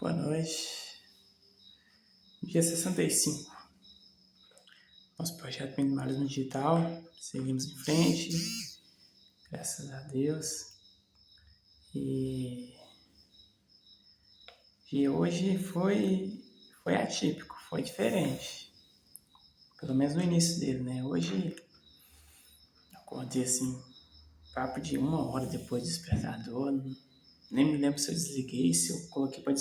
Boa noite. Dia 65. Nosso projeto Minimalismo Digital. Seguimos em frente. Graças a Deus. E hoje foi atípico, foi diferente. Pelo menos no início dele, né? Hoje acordei assim, papo de 1 hora depois do despertador. Nem me lembro se eu desliguei, se eu coloquei para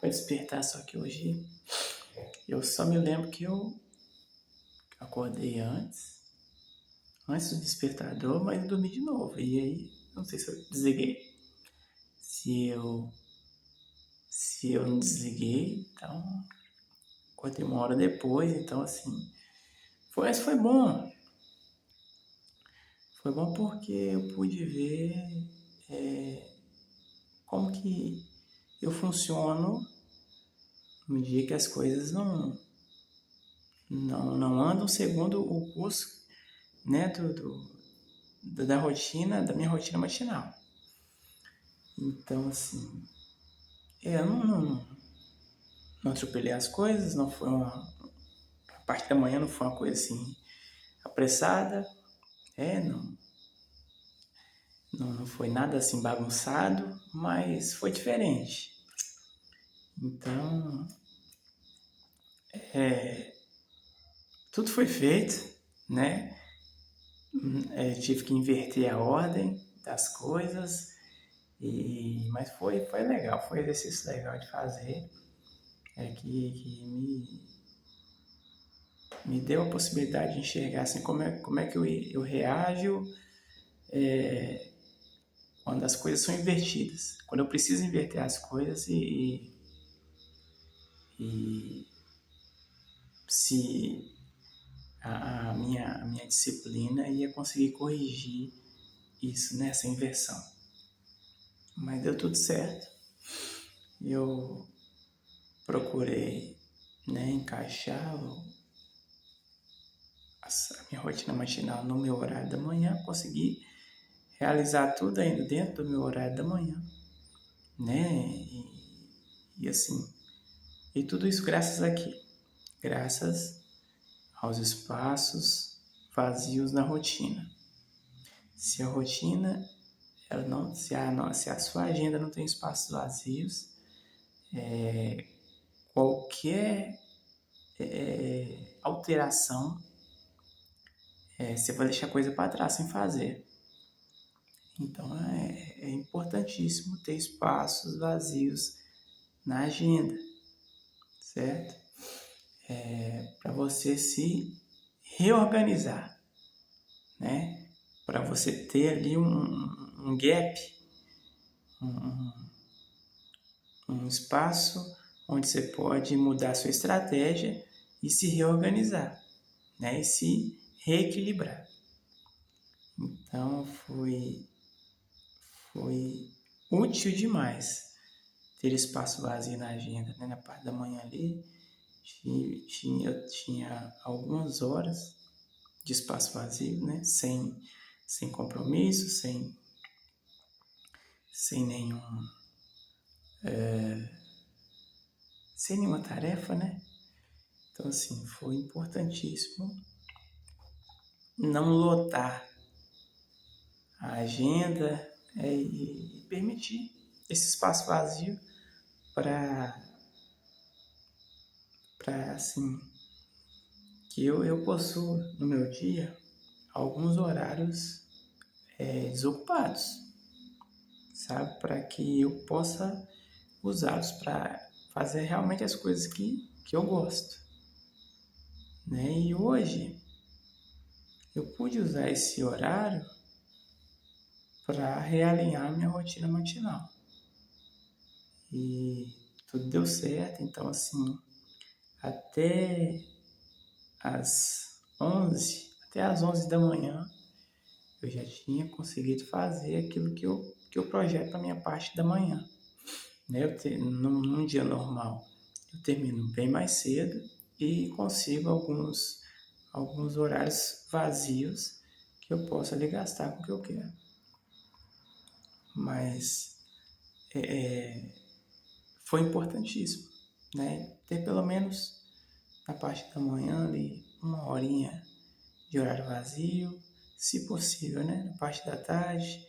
despertar, só que hoje eu só me lembro que eu acordei antes do despertador, mas dormi de novo. E aí, não sei se eu desliguei. Se eu não desliguei, então acordei 1 hora depois, então assim, foi bom. Foi bom porque eu pude ver como que eu funciono no dia que as coisas não andam segundo o curso, né, da rotina, da minha rotina matinal. Então, assim, eu não atropelei as coisas, não foi a parte da manhã não foi uma coisa assim apressada, não foi nada assim bagunçado, mas foi diferente. Então, tudo foi feito, né? Tive que inverter a ordem das coisas, mas foi legal, foi um exercício legal de fazer, que me deu a possibilidade de enxergar assim, como é que eu reajo quando as coisas são invertidas, quando eu preciso inverter as coisas e se a minha disciplina ia conseguir corrigir isso, nessa inversão. Mas deu tudo certo. Eu procurei, né, encaixar a minha rotina matinal no meu horário da manhã, consegui realizar tudo ainda dentro do meu horário da manhã, né? E assim, e tudo isso graças aos espaços vazios na rotina. Se a rotina, se a sua agenda não tem espaços vazios, qualquer alteração, você vai deixar coisa para trás sem fazer. Então é importantíssimo ter espaços vazios na agenda, certo? Para você se reorganizar, né? Para você ter ali um gap, um espaço onde você pode mudar a sua estratégia e se reorganizar, né? E se reequilibrar. Então foi útil demais ter espaço vazio na agenda, né? Na parte da manhã ali, eu tinha algumas horas de espaço vazio, né? Sem compromisso, sem nenhuma tarefa, né? Então, assim, foi importantíssimo não lotar a agenda e permitir esse espaço vazio para assim, que eu possuo no meu dia alguns horários desocupados, sabe? Para que eu possa usá-los para fazer realmente as coisas que eu gosto, né? E hoje eu pude usar esse horário para realinhar minha rotina matinal. E tudo deu certo, então assim, até até às 11 da manhã, eu já tinha conseguido fazer aquilo que eu projeto para a minha parte da manhã. Né? Num dia normal, eu termino bem mais cedo e consigo alguns horários vazios que eu posso ali gastar com o que eu quero. Mas foi importantíssimo, né? Ter pelo menos na parte da manhã ali uma horinha de horário vazio, se possível, né? Na parte da tarde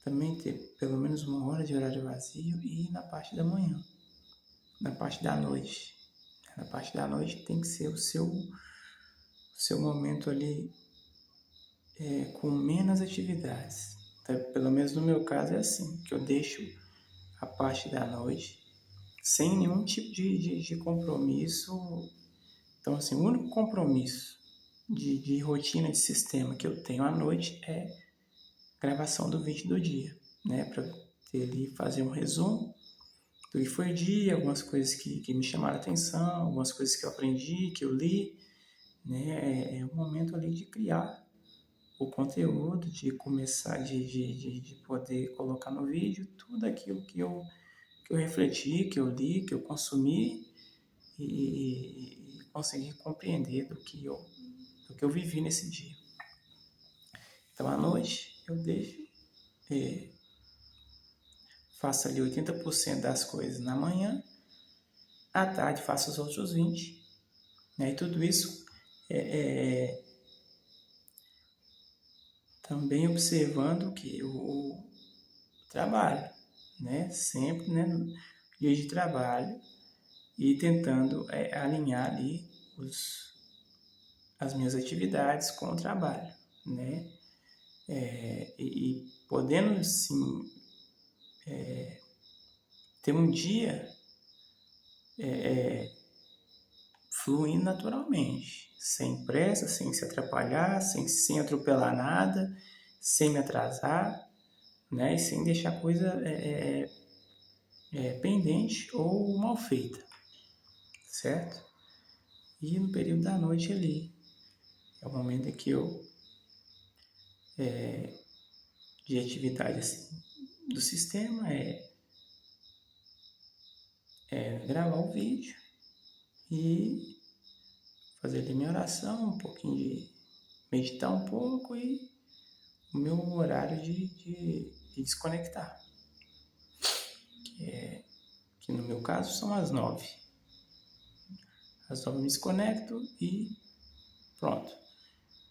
também ter pelo menos uma hora de horário vazio e na parte da manhã, na parte da noite. Na parte da noite tem que ser o seu momento ali com menos atividades. Então, pelo menos no meu caso é assim, que eu deixo a parte da noite sem nenhum tipo de compromisso. Então, assim, o único compromisso de rotina de sistema que eu tenho à noite é gravação do vídeo do dia, né? Para ter ali, fazer um resumo do que foi o dia, algumas coisas que me chamaram a atenção, algumas coisas que eu aprendi, que eu li, né? É um momento ali de criar o conteúdo, de começar, de poder colocar no vídeo tudo aquilo que eu refleti, que eu li, que eu consumi e conseguir compreender do que eu vivi nesse dia. Então, à noite, eu deixo, faço ali 80% das coisas na manhã, à tarde faço os outros 20%, né? E tudo isso também observando que o trabalho, né? Sempre, né? No dia de trabalho e tentando alinhar ali as minhas atividades com o trabalho, né? E podendo, sim, ter um dia fluindo naturalmente, sem pressa, sem se atrapalhar, sem atropelar nada, sem me atrasar, né? E sem deixar a coisa pendente ou mal feita, certo? E no período da noite ali, é o momento em que eu, de atividade assim, do sistema, gravar o vídeo e fazer ali minha oração, um pouquinho de meditar um pouco e o meu horário de desconectar, que no meu caso são as 9. Às 9 eu me desconecto e pronto.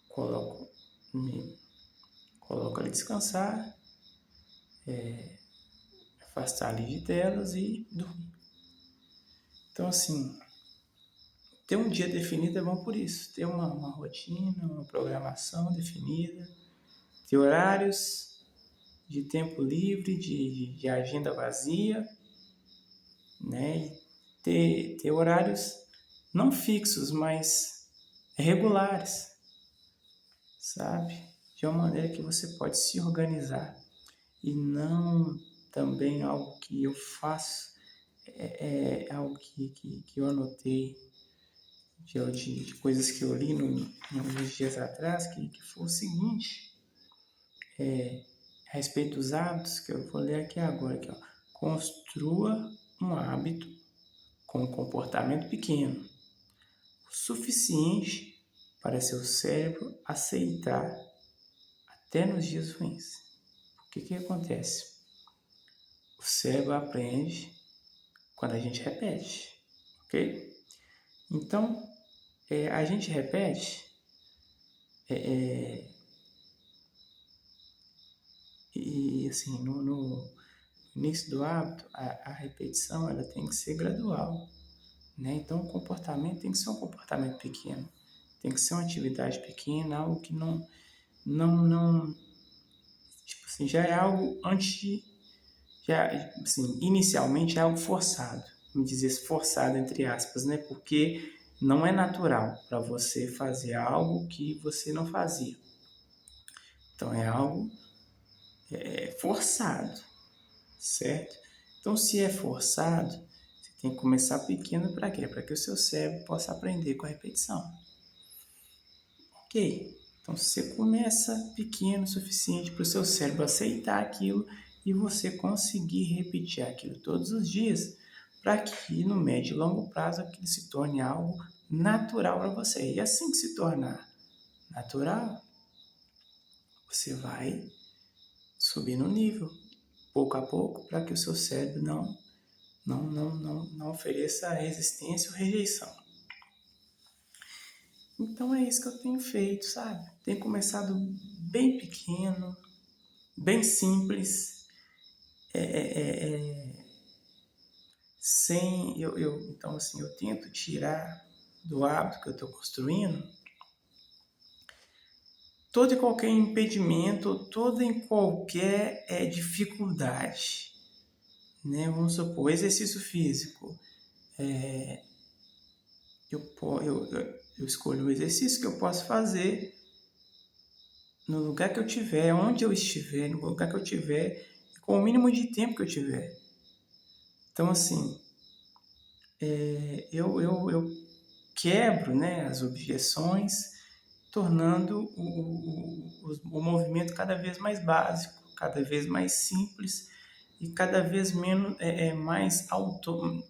Coloco ali descansar, afastar ali de telas e dormir. Então, assim, ter um dia definido é bom por isso. Ter uma rotina, uma programação definida, ter horários de tempo livre, de agenda vazia, né? E ter horários não fixos, mas regulares, sabe? De uma maneira que você pode se organizar. E não também algo que eu faço, algo que eu anotei de coisas que eu li uns dias atrás, que foi o seguinte, a respeito dos hábitos, que eu vou ler aqui agora, aqui, ó. Construa um hábito com um comportamento pequeno, o suficiente para seu cérebro aceitar até nos dias ruins. O que acontece? O cérebro aprende quando a gente repete, ok? Então, a gente repete e assim, no início do hábito, a repetição ela tem que ser gradual, né? Então, o comportamento tem que ser um comportamento pequeno, tem que ser uma atividade pequena, algo que não tipo assim, já é algo assim, inicialmente é algo forçado, me dizer forçado entre aspas, né? Porque não é natural para você fazer algo que você não fazia. Então é algo forçado, certo? Então se é forçado, você tem que começar pequeno para quê? Para que o seu cérebro possa aprender com a repetição. Ok? Então você começa pequeno o suficiente para o seu cérebro aceitar aquilo e você conseguir repetir aquilo todos os dias para que no médio e longo prazo aquilo se torne algo natural para você. E assim que se tornar natural, você vai subir no nível, pouco a pouco, para que o seu cérebro não ofereça resistência ou rejeição. Então é isso que eu tenho feito, sabe? Tenho começado bem pequeno, bem simples, então assim, eu tento tirar do hábito que eu estou construindo todo e qualquer impedimento, toda e qualquer dificuldade, né? Vamos supor, exercício físico. Eu escolho o exercício que eu posso fazer no lugar que eu tiver, onde eu estiver, no lugar que eu tiver, com o mínimo de tempo que eu tiver. Então, assim, eu quebro, né, as objeções, tornando o movimento cada vez mais básico, cada vez mais simples e cada vez menos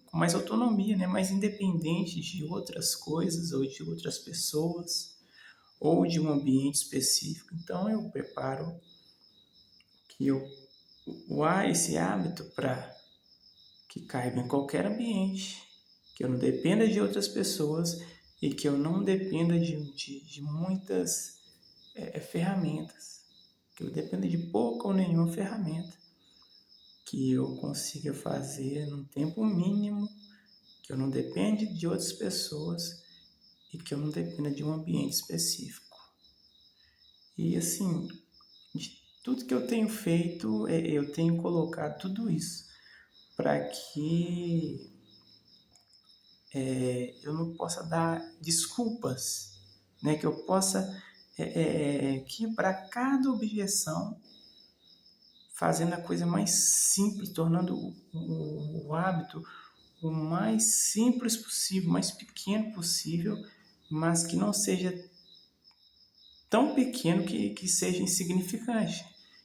com mais autonomia, né, mais independente de outras coisas ou de outras pessoas ou de um ambiente específico. Então eu preparo esse hábito para que caiba em qualquer ambiente, que eu não dependa de outras pessoas e que eu não dependa de muitas ferramentas, que eu dependa de pouca ou nenhuma ferramenta, que eu consiga fazer num tempo mínimo, que eu não dependa de outras pessoas e que eu não dependa de um ambiente específico. E assim, de tudo que eu tenho feito, eu tenho colocado tudo isso para que eu não possa dar desculpas, né? Que eu possa quebrar cada objeção, fazendo a coisa mais simples, tornando o hábito o mais simples possível, mais pequeno possível, mas que não seja tão pequeno que seja insignificante.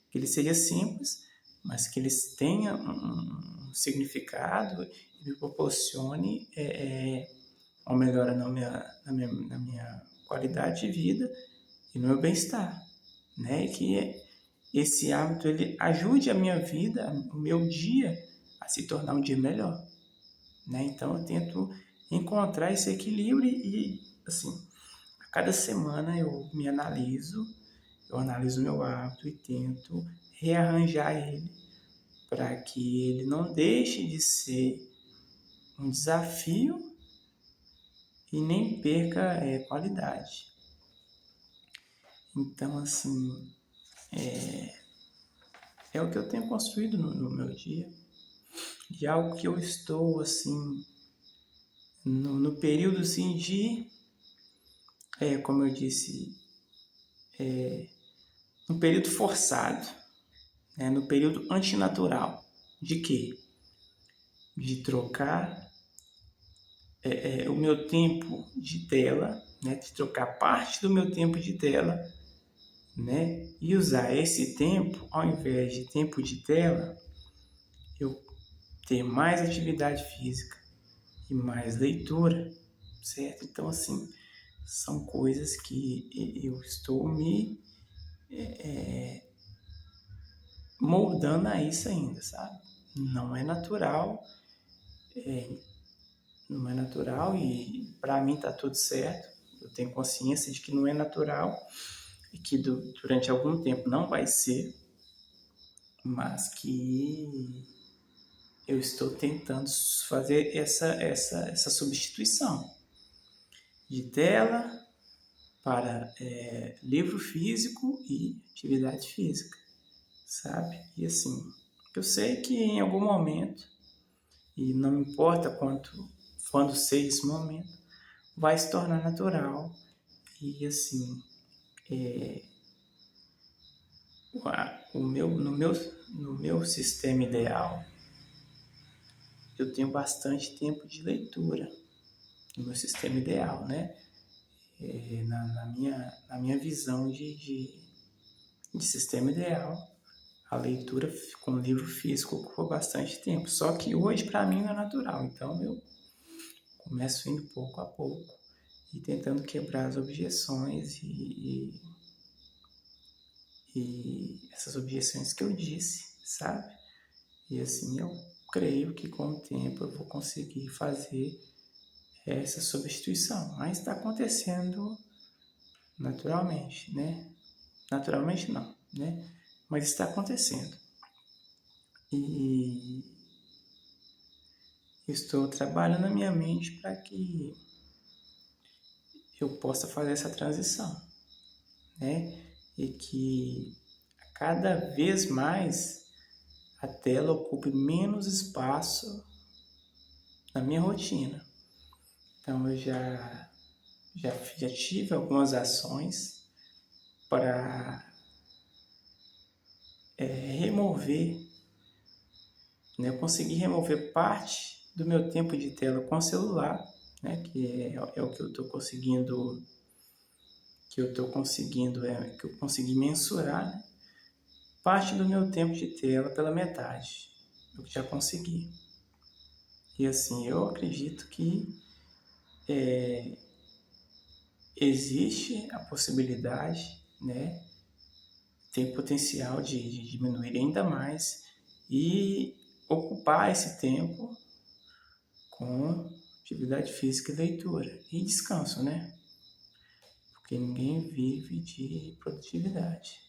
Que ele seja simples, mas que ele tenha um significado e me proporcione uma melhora na minha qualidade de vida e no meu bem-estar, né? E que esse hábito ele ajude a minha vida, o meu dia, a se tornar um dia melhor, né? Então eu tento encontrar esse equilíbrio e assim, a cada semana eu analiso meu hábito e tento rearranjar ele para que ele não deixe de ser um desafio e nem perca qualidade. Então, assim, é o que eu tenho construído no meu dia, de algo que eu estou, assim, no período, assim, como eu disse, no período forçado, né, no período antinatural. De quê? De trocar o meu tempo de tela, né, de trocar parte do meu tempo de tela, né, e usar esse tempo, ao invés de tempo de tela, eu ter mais atividade física e mais leitura, certo? Então, assim, são coisas que eu estou me moldando a isso ainda, sabe? Não é natural, não é natural e para mim tá tudo certo. Eu tenho consciência de que não é natural e que durante algum tempo não vai ser, mas que eu estou tentando fazer essa substituição de tela para livro físico e atividade física, sabe? E assim, eu sei que em algum momento, e não importa quando seja esse momento, vai se tornar natural e assim, no meu sistema ideal, eu tenho bastante tempo de leitura, no meu sistema ideal, né? Na minha visão de sistema ideal, a leitura com livro físico ocupa bastante tempo. Só que hoje, para mim, não é natural. Então, eu começo indo pouco a pouco e tentando quebrar as objeções e essas objeções que eu disse, sabe? E assim, eu creio que com o tempo eu vou conseguir fazer essa substituição. Mas está acontecendo naturalmente, né? Naturalmente não, né? Mas está acontecendo. E estou trabalhando na minha mente para que eu possa fazer essa transição, né? E que cada vez mais a tela ocupe menos espaço na minha rotina. Então eu já tive algumas ações para remover, né? Eu consegui remover parte do meu tempo de tela com o celular, né? Que é o que eu estou conseguindo, que eu consegui mensurar, né? Parte do meu tempo de tela pela metade, eu já consegui. E assim, eu acredito que existe a possibilidade, né? Tem potencial de diminuir ainda mais e ocupar esse tempo com atividade física e leitura e descanso, né? Porque ninguém vive de produtividade,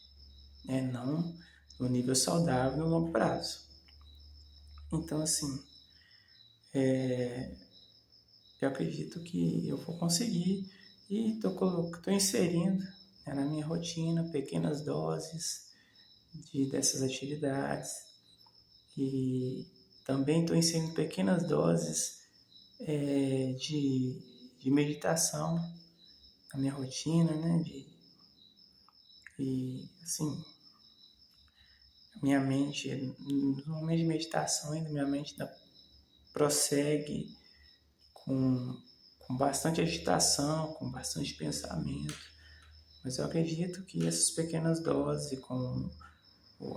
né? Não no nível saudável no longo prazo. Então, assim, eu acredito que eu vou conseguir e estou inserindo, né, na minha rotina pequenas doses dessas atividades e também estou inserindo pequenas doses de meditação na minha rotina, né? E assim, minha mente, no momento de meditação ainda, minha mente ainda prossegue com bastante agitação, com bastante pensamento, mas eu acredito que essas pequenas doses, com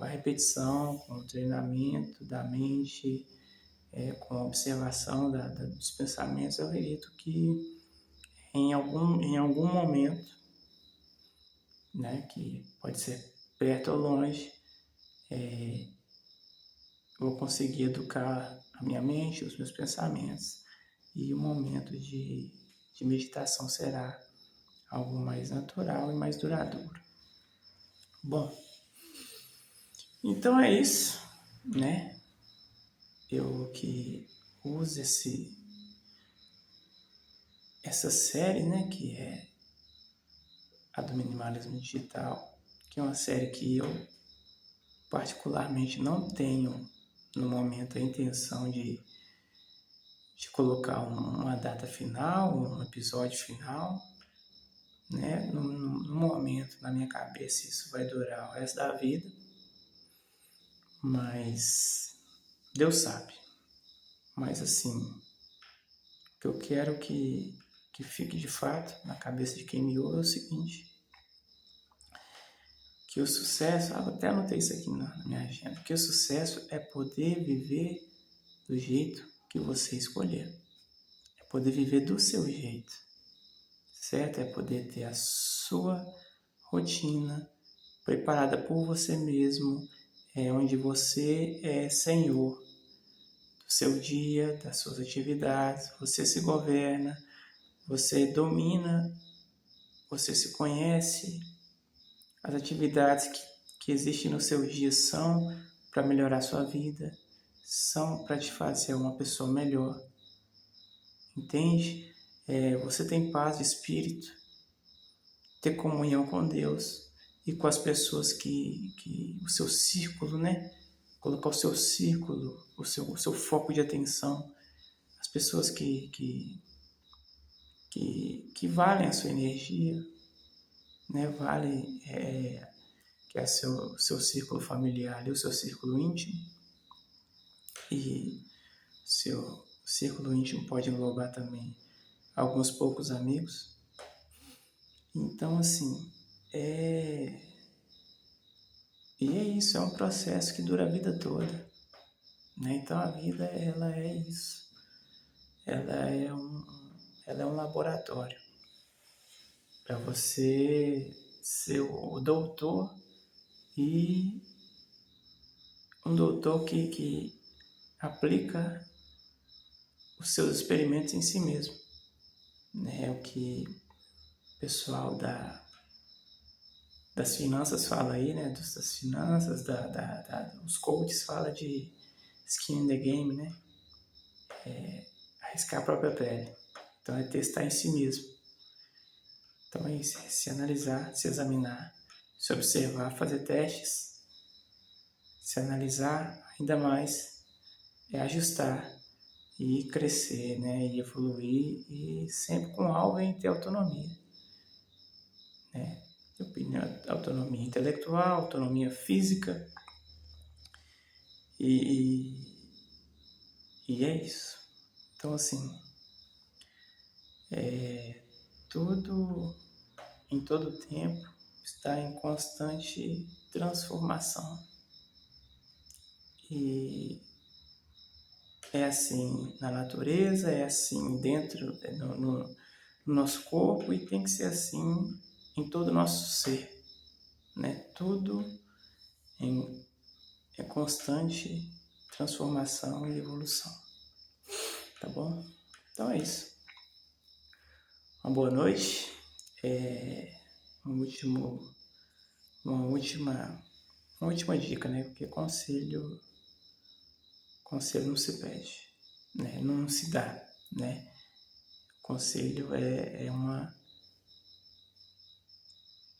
a repetição, com o treinamento da mente, com a observação dos pensamentos, eu acredito que em algum momento, né, que pode ser perto ou longe, eu vou conseguir educar a minha mente, os meus pensamentos, e o momento de meditação será algo mais natural e mais duradouro. Bom, então é isso, né? Eu que uso essa série, né, que é a do minimalismo digital, que é uma série que eu particularmente não tenho no momento a intenção de colocar uma data final, um episódio final, né? No momento, na minha cabeça, isso vai durar o resto da vida, mas Deus sabe. Mas assim, o que eu quero que fique de fato na cabeça de quem me ouve é o seguinte: que o sucesso, até anotei isso aqui na minha agenda, que o sucesso é poder viver do jeito que você escolher. É poder viver do seu jeito, certo? É poder ter a sua rotina preparada por você mesmo, onde você é senhor do seu dia, das suas atividades, você se governa, você domina, você se conhece, as atividades que existem no seu dia são para melhorar a sua vida, são para te fazer uma pessoa melhor, entende? Você tem paz de espírito, ter comunhão com Deus e com as pessoas que o seu círculo, né? Colocar o seu círculo, o seu foco de atenção, as pessoas que valem a sua energia, né? Vale que é seu círculo familiar e o seu círculo íntimo. E seu círculo íntimo pode englobar também alguns poucos amigos. Então, assim, E é isso, é um processo que dura a vida toda, né? Então a vida, ela é isso. Ela é um laboratório para você ser o doutor e um doutor que aplica os seus experimentos em si mesmo. É o que o pessoal das finanças fala aí, né? Das finanças, os coaches falam de skin in the game, né? Arriscar a própria pele. Então é testar em si mesmo. Então é isso, é se analisar, se examinar, se observar, fazer testes, se analisar ainda mais, é ajustar e crescer, né? E evoluir, e sempre com alvo em ter autonomia, né? Autonomia intelectual, autonomia física, e é isso. Então, assim, tudo, em todo tempo, está em constante transformação. E é assim na natureza, é assim dentro, no nosso corpo, e tem que ser assim em todo o nosso ser, né? Tudo é constante transformação e evolução, tá bom? Então é isso. Uma boa noite. Uma última dica, né? Porque conselho não se pede, né? Não se dá, né? Conselho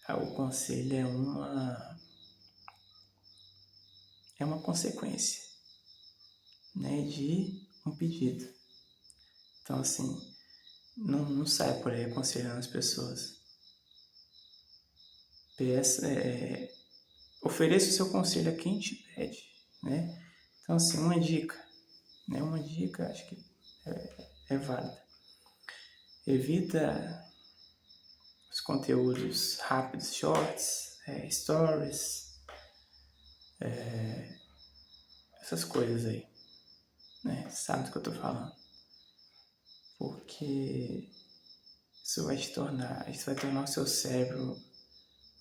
o conselho é uma consequência, né, de um pedido. Então, assim, não sai por aí aconselhando as pessoas. Ofereça o seu conselho a quem te pede, né? Então, assim, uma dica, né? Uma dica, acho que é válida. Evita os conteúdos rápidos, shorts, stories, essas coisas aí, né? Sabe do que eu tô falando? Porque isso vai tornar o seu cérebro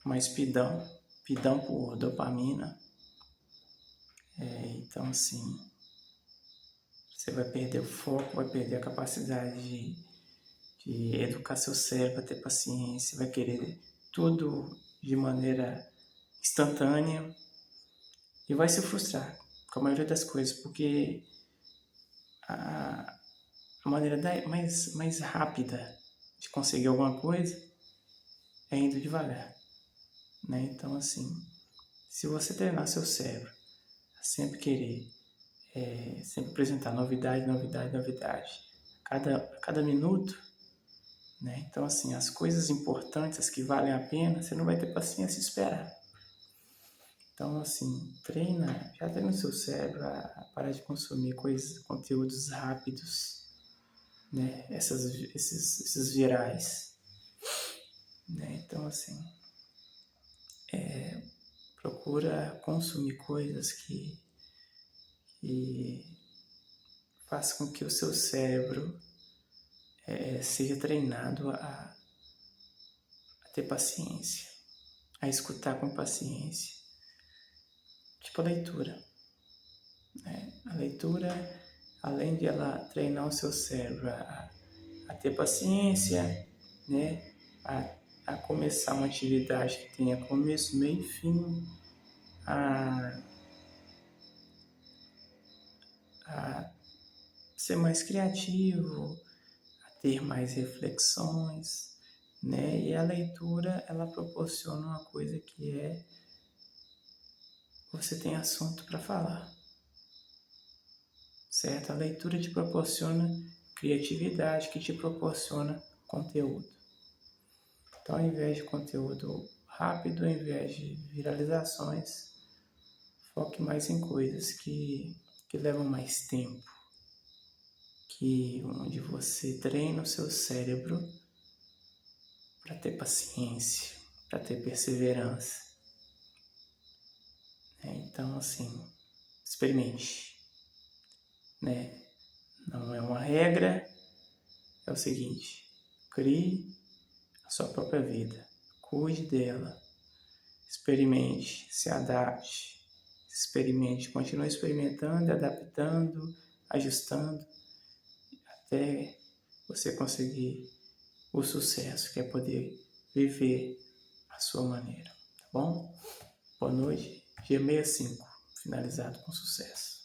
mais pidão por dopamina. Então, assim, você vai perder o foco, vai perder a capacidade de educar seu cérebro, ter paciência, vai querer tudo de maneira instantânea e vai se frustrar com a maioria das coisas, porque a maneira mais rápida de conseguir alguma coisa é indo devagar, né? Então, assim, se você treinar seu cérebro a sempre querer, sempre apresentar novidade, a cada minuto, né? Então, assim, as coisas importantes, as que valem a pena, você não vai ter paciência de esperar. Então, assim, já treina o seu cérebro a parar de consumir conteúdos rápidos, né? Esses virais, né? Então, assim, procura consumir coisas que façam com que o seu cérebro seja treinado a ter paciência, a escutar com paciência. Tipo a leitura, né? A leitura, além de ela treinar o seu cérebro a ter paciência, né? A começar uma atividade que tenha começo, meio e fim, a ser mais criativo, a ter mais reflexões, né? E a leitura, ela proporciona uma coisa que você tem assunto para falar, certo? A leitura te proporciona criatividade, que te proporciona conteúdo. Então, ao invés de conteúdo rápido, ao invés de viralizações, foque mais em coisas que levam mais tempo, onde você treina o seu cérebro para ter paciência, para ter perseverança. Então, assim, experimente, né? Não é uma regra, é o seguinte: crie a sua própria vida, cuide dela, experimente, se adapte, experimente, continue experimentando, adaptando, ajustando, até você conseguir o sucesso, que é poder viver a sua maneira, tá bom? Boa noite, G65, finalizado com sucesso.